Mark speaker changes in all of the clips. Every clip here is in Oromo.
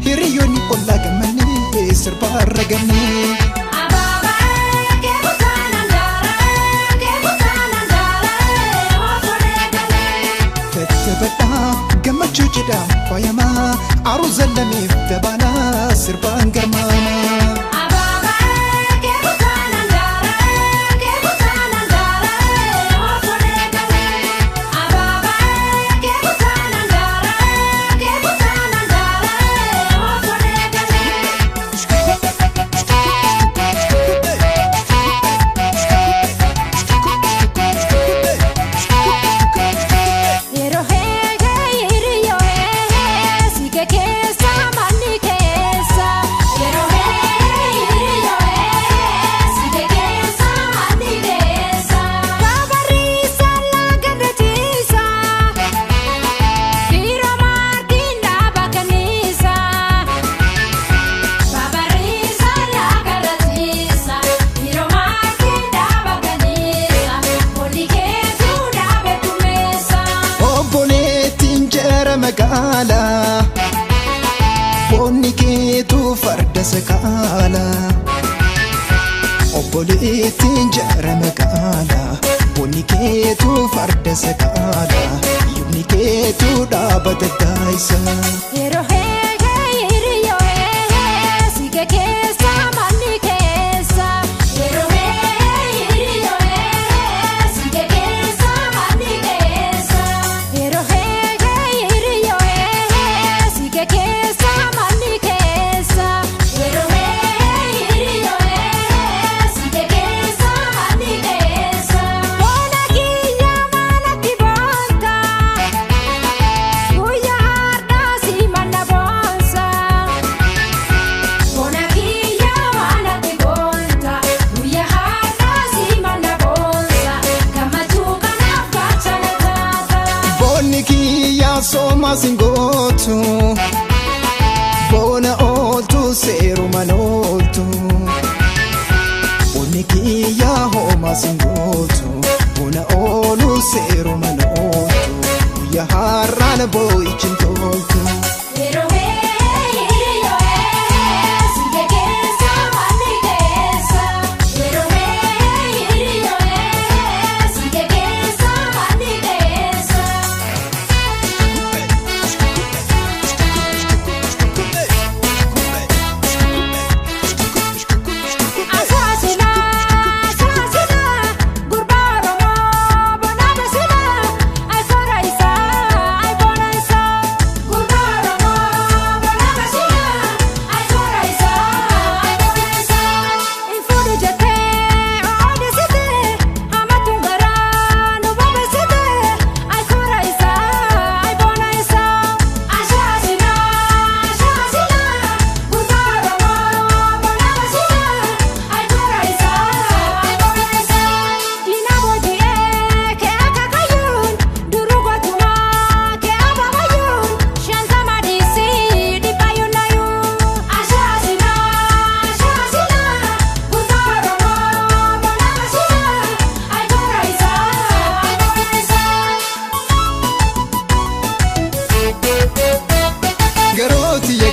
Speaker 1: Hiriyoni olla gamani sirba ragani
Speaker 2: Ababa ke butanandara waforegale
Speaker 1: Fettebada gamachu jida fayama aruzallami dabana sirba garmama
Speaker 2: Ababa ke butanandara waforegale Ababa ke butanandara
Speaker 1: Magala Bonni keetu farda sakala Obboleettiin jaara magala Bonni keetu farda sakala Yumni keetu dhaabata daayisa Soma singotu Bona oltu seru manoltu Boniki ya homa singotu Bona olu seru manoltu Ya harran boy chintoltu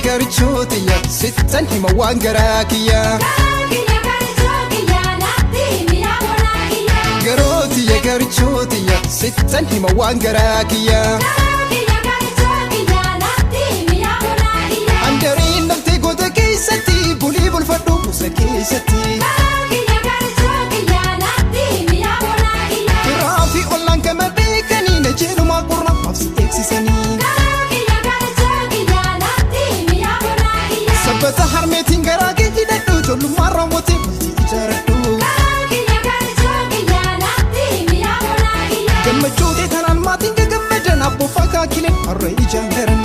Speaker 1: Garchotiya sittan hima waan garaakiya Garootiya garchotiya sittan hima waan garaakiya Andariin naftee goota keessatti bulii bulfadhu musa keessatti Firaafi ollaan kama beekanii na jedhumaa qurna mabsi eegsisanii Sabbata harmeetiin garaa kee hidhadhu ijoollummaa raawwatee bultii ijaaradhu Gammachuu ta'e tanaan maatiin gagammadan abbooffaa kaakileen har'a ijaan garan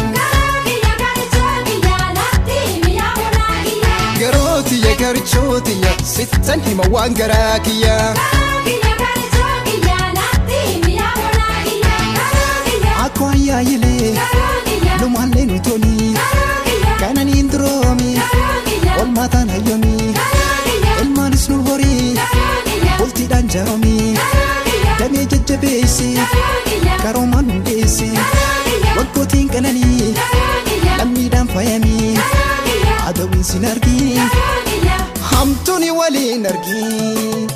Speaker 1: Kiyya garchootiya sittan hima waan garaa kiyya. Akkoo ayyaayilee lumaallee nutooni kananiin duroomi olmaataan hayyomi ilmaanis nu horii bultiidhaan jaaromi damee jajjabeessi karoomaan hundeessi waggootiin qananii lammiidhaan faayamii adawwiin sin argii hamtuuni waliin argii.